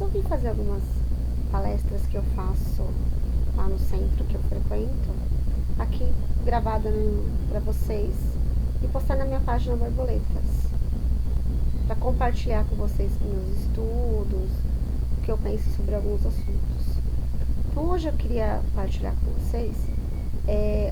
resolvi fazer algumas palestras que eu faço lá no centro que eu frequento, aqui gravada para vocês, e postar na minha página Borboletas, para compartilhar com vocês meus estudos, o que eu penso sobre alguns assuntos. Então hoje eu queria partilhar com vocês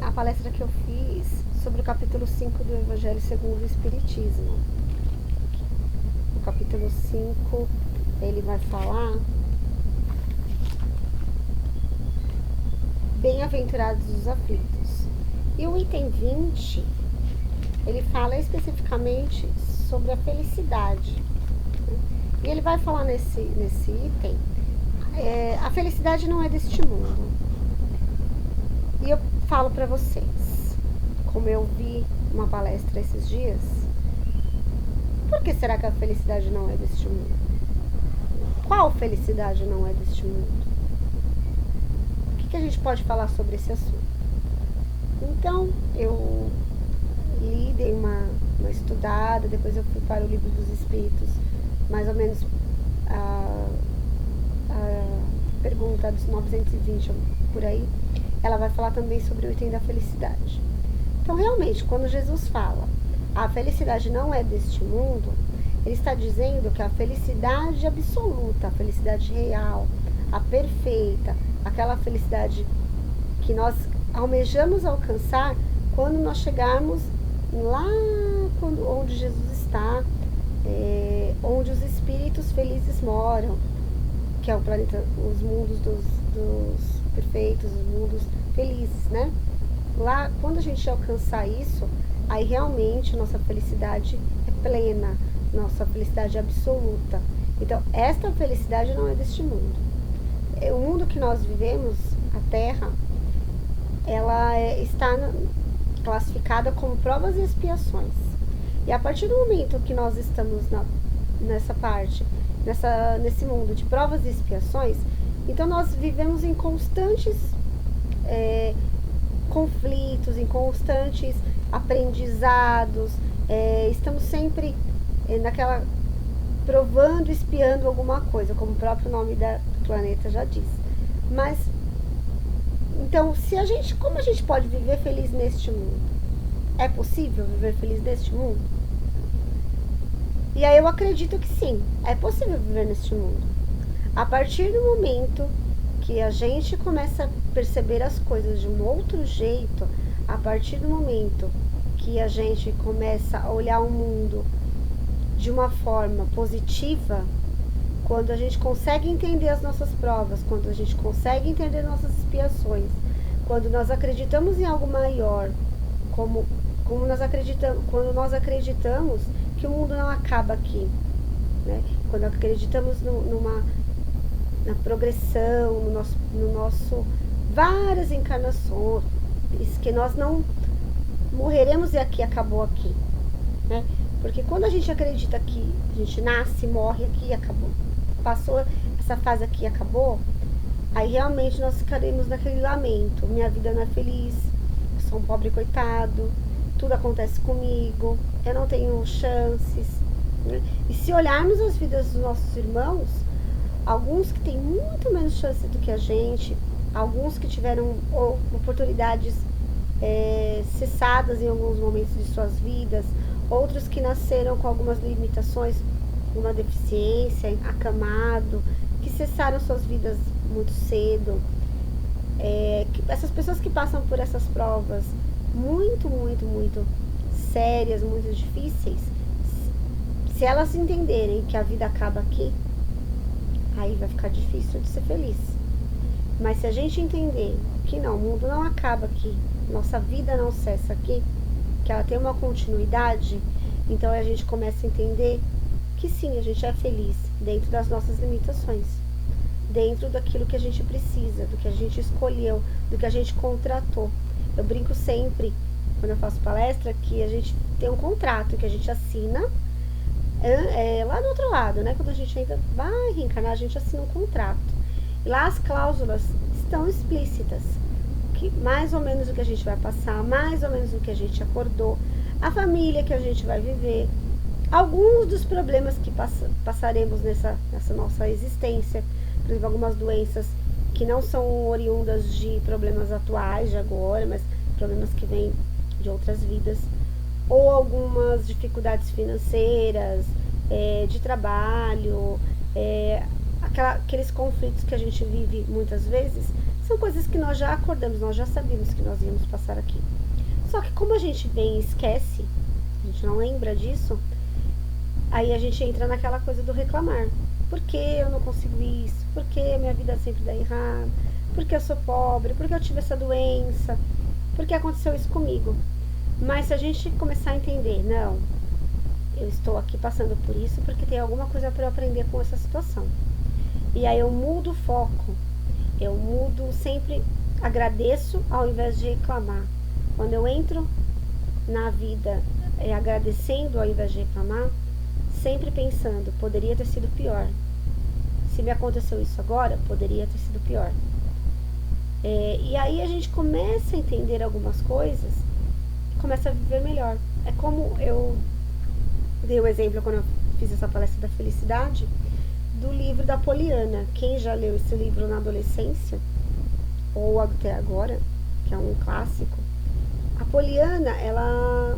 a palestra que eu fiz sobre o capítulo 5 do Evangelho segundo o Espiritismo. No capítulo 5 ele vai falar: bem-aventurados os aflitos. E o item 20, ele fala especificamente sobre a felicidade. E ele vai falar nesse item, a felicidade não é deste mundo. E eu falo para vocês, como eu vi uma palestra esses dias, por que será que a felicidade não é deste mundo? Qual felicidade não é deste mundo? O que a gente pode falar sobre esse assunto? Então, eu dei uma estudada, depois eu fui para o Livro dos Espíritos, mais ou menos a pergunta dos 920, por aí, ela vai falar também sobre o item da felicidade. Então, realmente, quando Jesus fala a felicidade não é deste mundo, ele está dizendo que a felicidade absoluta, a felicidade real, a perfeita, aquela felicidade que nós almejamos alcançar quando nós chegarmos lá onde Jesus está, onde os espíritos felizes moram, que é o planeta, os mundos dos perfeitos, os mundos felizes, né? Lá, quando a gente alcançar isso, aí realmente nossa felicidade é plena, nossa felicidade é absoluta. Então, esta felicidade não é deste mundo. O mundo que nós vivemos, a Terra, ela está classificada como provas e expiações. E a partir do momento que nós estamos nessa parte, nesse mundo de provas e expiações, então nós vivemos em constantes conflitos, em constantes aprendizados, estamos sempre naquela provando, espiando alguma coisa, como o próprio nome do planeta já diz. Mas então, como a gente pode viver feliz neste mundo? É possível viver feliz neste mundo? E aí eu acredito que sim, é possível viver neste mundo. A partir do momento que a gente começa a perceber as coisas de um outro jeito, a partir do momento que a gente começa a olhar o mundo de uma forma positiva, quando a gente consegue entender as nossas provas, quando a gente consegue entender nossas expiações, quando nós acreditamos em algo maior, quando nós acreditamos que o mundo não acaba aqui, né? Quando acreditamos na progressão, no nosso várias encarnações, que nós não morreremos e aqui acabou aqui, né? Porque quando a gente acredita que a gente nasce, morre aqui e acabou, passou essa fase aqui e acabou, aí realmente nós ficaremos naquele lamento: minha vida não é feliz, eu sou um pobre coitado, tudo acontece comigo, eu não tenho chances, né? E se olharmos as vidas dos nossos irmãos, alguns que têm muito menos chance do que a gente, alguns que tiveram oportunidades cessadas em alguns momentos de suas vidas, outros que nasceram com algumas limitações, uma deficiência, acamado, que cessaram suas vidas muito cedo. Essas pessoas que passam por essas provas muito, muito, muito sérias, muito difíceis, se elas entenderem que a vida acaba aqui, aí vai ficar difícil de ser feliz. Mas se a gente entender que não, o mundo não acaba aqui, nossa vida não cessa aqui, que ela tem uma continuidade, então a gente começa a entender que sim, a gente é feliz dentro das nossas limitações, dentro daquilo que a gente precisa, do que a gente escolheu, do que a gente contratou. Eu brinco sempre, quando eu faço palestra, que a gente tem um contrato que a gente assina lá do outro lado, né? Quando a gente ainda vai reencarnar, a gente assina um contrato. E lá as cláusulas estão explícitas, que mais ou menos o que a gente vai passar, mais ou menos o que a gente acordou, a família que a gente vai viver, alguns dos problemas que passaremos nessa nossa existência, por exemplo, algumas doenças que não são oriundas de problemas atuais, de agora, mas problemas que vêm de outras vidas, ou algumas dificuldades financeiras, de trabalho, aqueles conflitos que a gente vive muitas vezes, são coisas que nós já acordamos, nós já sabíamos que nós íamos passar aqui. Só que como a gente vem e esquece, a gente não lembra disso, aí a gente entra naquela coisa do reclamar. Por que eu não consigo isso? Por que minha vida sempre dá errado? Por que eu sou pobre? Por que eu tive essa doença? Por que aconteceu isso comigo? Mas se a gente começar a entender, não, eu estou aqui passando por isso porque tem alguma coisa para eu aprender com essa situação. E aí eu mudo o foco, eu mudo, sempre agradeço ao invés de reclamar. Quando eu entro na vida agradecendo ao invés de reclamar, sempre pensando, poderia ter sido pior. Se me aconteceu isso agora, poderia ter sido pior. E aí a gente começa a entender algumas coisas e começa a viver melhor. É como eu dei o exemplo quando eu fiz essa palestra da felicidade, do livro da Poliana. Quem já leu esse livro na adolescência, ou até agora, que é um clássico, a Poliana, ela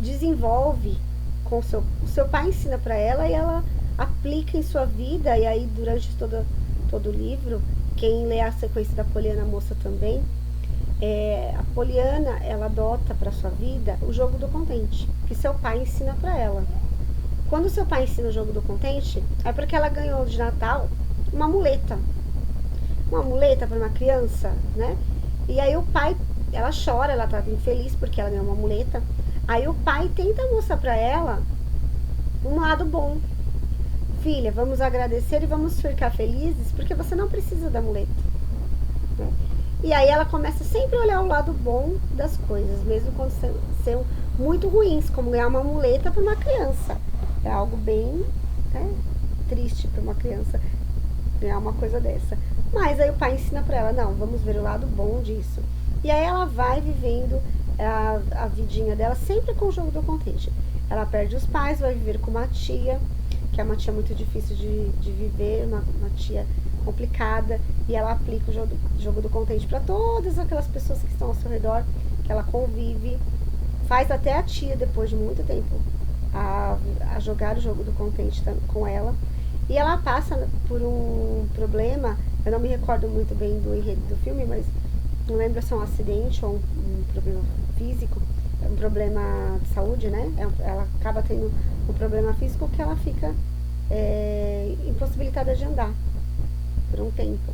desenvolve com o seu pai ensina para ela e ela aplica em sua vida. E aí durante todo o livro, quem lê a sequência da Poliana Moça também, a Poliana, ela adota para sua vida o jogo do contente, que seu pai ensina para ela. Quando seu pai ensina o jogo do contente, é porque ela ganhou de Natal uma muleta para uma criança, né? E aí o pai, ela chora, ela tá infeliz porque ela ganhou uma muleta. Aí o pai tenta mostrar para ela um lado bom. Filha, vamos agradecer e vamos ficar felizes porque você não precisa da muleta, né? E aí ela começa sempre a olhar o lado bom das coisas, mesmo quando são muito ruins, como ganhar uma muleta para uma criança. É algo bem triste para uma criança ganhar uma coisa dessa. Mas aí o pai ensina para ela, não, vamos ver o lado bom disso. E aí ela vai vivendo a vidinha dela sempre com o jogo do contente. Ela perde os pais, vai viver com uma tia, que é uma tia muito difícil de viver, uma tia complicada, e ela aplica o jogo do contente para todas aquelas pessoas que estão ao seu redor, que ela convive, faz até a tia, depois de muito tempo, a jogar o jogo do contente com ela. E ela passa por um problema, eu não me recordo muito bem do enredo do filme, mas não lembro se é um acidente ou um problema físico, um problema de saúde, né? Ela acaba tendo um problema físico que ela fica impossibilitada de andar por um tempo.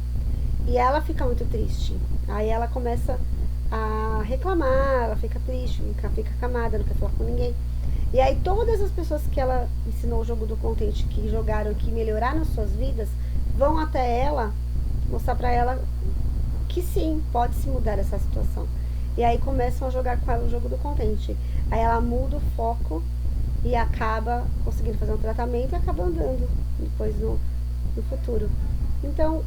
E ela fica muito triste. Aí ela começa a reclamar, ela fica triste, fica acamada, não quer falar com ninguém. E aí todas as pessoas que ela ensinou o jogo do contente, que jogaram, que melhoraram as suas vidas, vão até ela, mostrar pra ela que sim, pode se mudar essa situação. E aí começam a jogar com ela o jogo do contente. Aí ela muda o foco e acaba conseguindo fazer um tratamento e acaba andando depois no futuro. Então,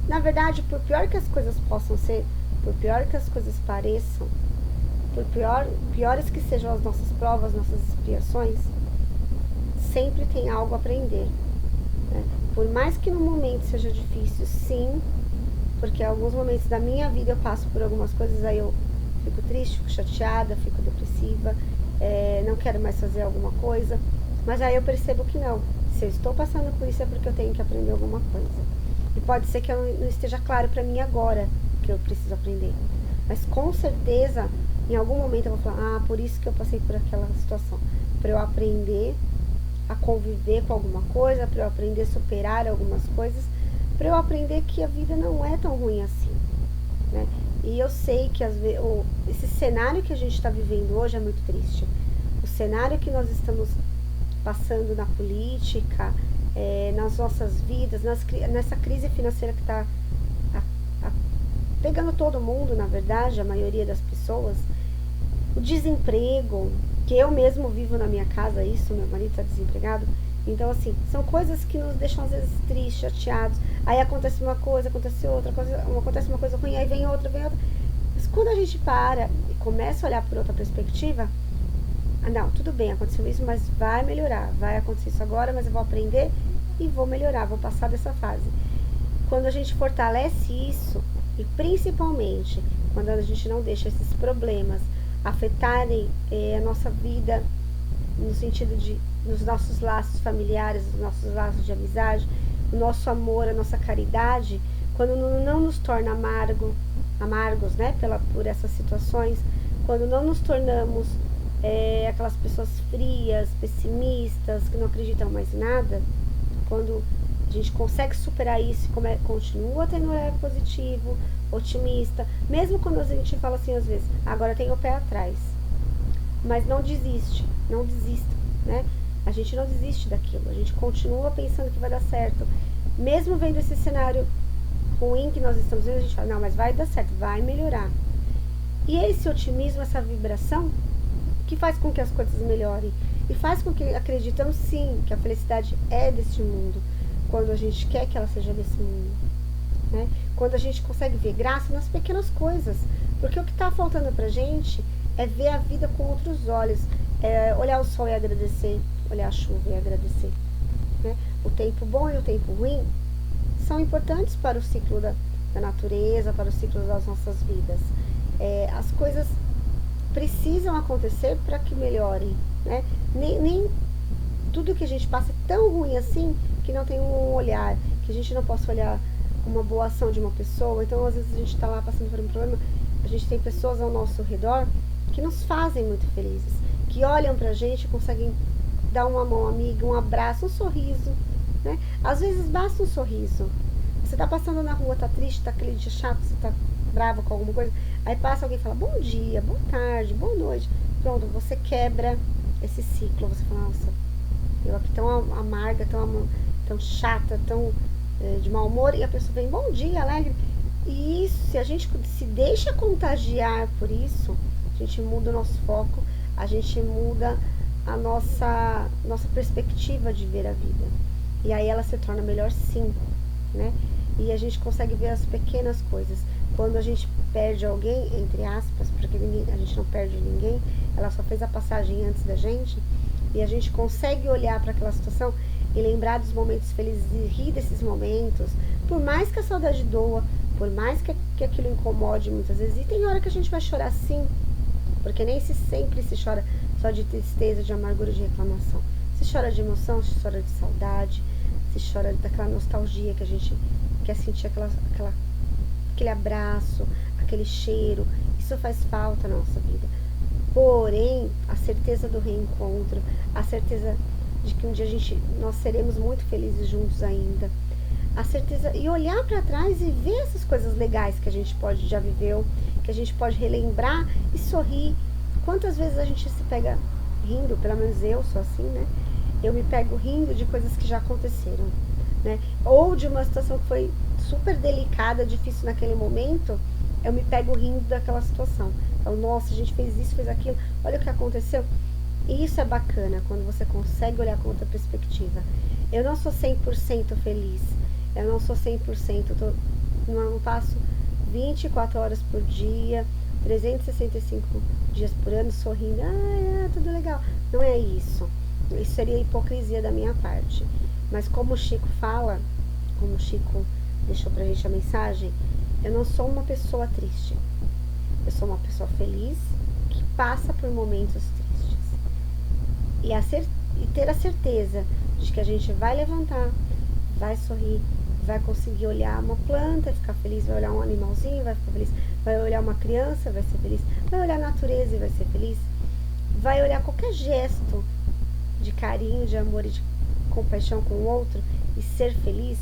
na verdade, por pior que as coisas possam ser, por pior que as coisas pareçam, por piores que sejam as nossas provas, nossas expiações, sempre tem algo a aprender, né? Por mais que no momento seja difícil, sim, porque em alguns momentos da minha vida eu passo por algumas coisas, aí eu fico triste, fico chateada, fico depressiva, não quero mais fazer alguma coisa, mas aí eu percebo que não, se eu estou passando por isso é porque eu tenho que aprender alguma coisa. E pode ser que não esteja claro para mim agora que eu preciso aprender, mas com certeza em algum momento eu vou falar, por isso que eu passei por aquela situação, para eu aprender a conviver com alguma coisa, para eu aprender a superar algumas coisas, para eu aprender que a vida não é tão ruim assim, né? E eu sei que às vezes esse cenário que a gente está vivendo hoje é muito triste. O cenário que nós estamos passando na política, nas nossas vidas, nessa crise financeira que está pegando todo mundo, na verdade, a maioria das pessoas, o desemprego, que eu mesmo vivo na minha casa, isso, meu marido está desempregado. Então, assim, são coisas que nos deixam às vezes tristes, chateados. Aí acontece uma coisa, acontece outra, acontece uma coisa ruim, aí vem outra. Mas quando a gente para e começa a olhar por outra perspectiva, Ah, não, tudo bem, aconteceu isso, mas vai melhorar. Vai acontecer isso agora, mas eu vou aprender e vou melhorar, vou passar dessa fase. Quando a gente fortalece isso, e principalmente quando a gente não deixa esses problemas afetarem a nossa vida, no sentido de nos nossos laços familiares, nos nossos laços de amizade, o nosso amor, a nossa caridade, quando não nos torna amargos, né, por essas situações, quando não nos tornamos aquelas pessoas frias, pessimistas, que não acreditam mais em nada, quando a gente consegue superar isso e continua tendo um olhar positivo, otimista, mesmo quando a gente fala assim às vezes, agora tem o pé atrás, mas não desiste, não desista, né? A gente não desiste daquilo, a gente continua pensando que vai dar certo, mesmo vendo esse cenário ruim que nós estamos vendo, a gente fala, não, mas vai dar certo, vai melhorar. E esse otimismo, essa vibração, que faz com que as coisas melhorem e faz com que acreditamos sim que a felicidade é deste mundo, quando a gente quer que ela seja desse mundo, né? Quando a gente consegue ver graça nas pequenas coisas, porque o que está faltando pra gente é ver a vida com outros olhos, olhar o sol e agradecer, olhar a chuva e agradecer, né? O tempo bom e o tempo ruim são importantes para o ciclo da natureza, para o ciclo das nossas vidas. As coisas precisam acontecer para que melhorem, né? Nem tudo que a gente passa é tão ruim assim que não tem um olhar, que a gente não possa olhar uma boa ação de uma pessoa. Então, às vezes a gente está lá passando por um problema, a gente tem pessoas ao nosso redor que nos fazem muito felizes, que olham pra gente e conseguem dar uma mão amiga, um abraço, um sorriso, né? Às vezes basta um sorriso. Você tá passando na rua, tá triste, tá aquele dia chato, você tá bravo com alguma coisa, aí passa alguém e fala bom dia, boa tarde, boa noite. Pronto, você quebra esse ciclo. Você fala, nossa, eu aqui tão amarga, tão chata, tão de mau humor, e a pessoa vem bom dia, alegre. E isso, se a gente se deixa contagiar por isso, a gente muda o nosso foco, a gente muda a nossa perspectiva de ver a vida. E aí ela se torna melhor sim, né? E a gente consegue ver as pequenas coisas. Quando a gente perde alguém, entre aspas, porque a gente não perde ninguém, ela só fez a passagem antes da gente, e a gente consegue olhar para aquela situação e lembrar dos momentos felizes e rir desses momentos, por mais que a saudade doa, por mais que aquilo incomode muitas vezes, e tem hora que a gente vai chorar sim, porque nem sempre se chora só de tristeza, de amargura, de reclamação. Se chora de emoção, se chora de saudade, se chora daquela nostalgia que a gente quer sentir, aquele abraço, aquele cheiro. Isso faz falta na nossa vida. Porém, a certeza do reencontro, a certeza de que um dia nós seremos muito felizes juntos ainda, a certeza, e olhar para trás e ver essas coisas legais que a gente já viveu, que a gente pode relembrar e sorrir. Quantas vezes a gente se pega rindo, pelo menos eu sou assim, né? Eu me pego rindo de coisas que já aconteceram, né? Ou de uma situação que foi super delicada, difícil naquele momento, eu me pego rindo daquela situação. Então, nossa, a gente fez isso, fez aquilo, olha o que aconteceu. E isso é bacana, quando você consegue olhar com outra perspectiva. Eu não sou 100% feliz, eu não sou 100%, não passo 24 horas por dia, 365 dias por ano sorrindo, tudo legal. Não é isso. Isso seria hipocrisia da minha parte. Mas como o Chico fala, como o Chico deixou pra gente a mensagem, eu não sou uma pessoa triste. Eu sou uma pessoa feliz que passa por momentos tristes. E ter a certeza de que a gente vai levantar, vai sorrir, vai conseguir olhar uma planta, ficar feliz, vai olhar um animalzinho, vai ficar feliz, vai olhar uma criança, vai ser feliz, vai olhar a natureza e vai ser feliz, vai olhar qualquer gesto de carinho, de amor e de compaixão com o outro e ser feliz,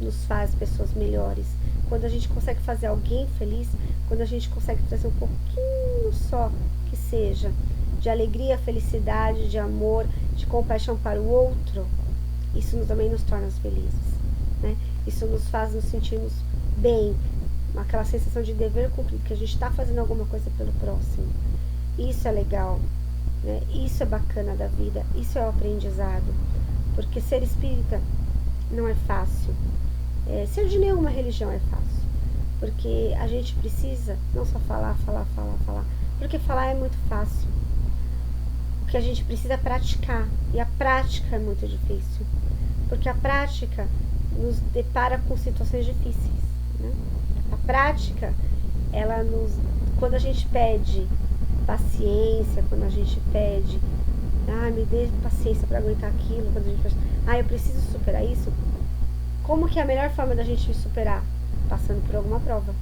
nos faz pessoas melhores. Quando a gente consegue fazer alguém feliz, quando a gente consegue trazer um pouquinho só que seja de alegria, felicidade, de amor, de compaixão para o outro, isso também nos torna felizes, né? Isso nos faz nos sentirmos bem, aquela sensação de dever cumprido, que a gente está fazendo alguma coisa pelo próximo. Isso é legal, né? Isso é bacana da vida, isso é o aprendizado, porque ser espírita não é fácil, ser de nenhuma religião é fácil, porque a gente precisa não só falar, porque falar é muito fácil, Porque a gente precisa praticar. E a prática é muito difícil. Porque a prática nos depara com situações difíceis, né? A prática, quando a gente pede paciência, quando a gente pede, me dê paciência para aguentar aquilo, quando a gente pede, eu preciso superar isso, como que é a melhor forma da gente superar? Passando por alguma prova,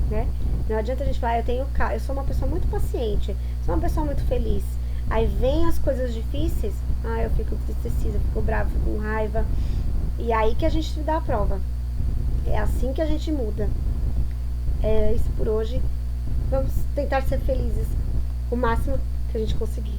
né? Não adianta a gente falar, eu sou uma pessoa muito paciente, sou uma pessoa muito feliz. Aí vem as coisas difíceis, eu fico entristecida, fico brava, fico com raiva. E aí que a gente dá a prova. É assim que a gente muda. É isso por hoje. Vamos tentar ser felizes o máximo que a gente conseguir.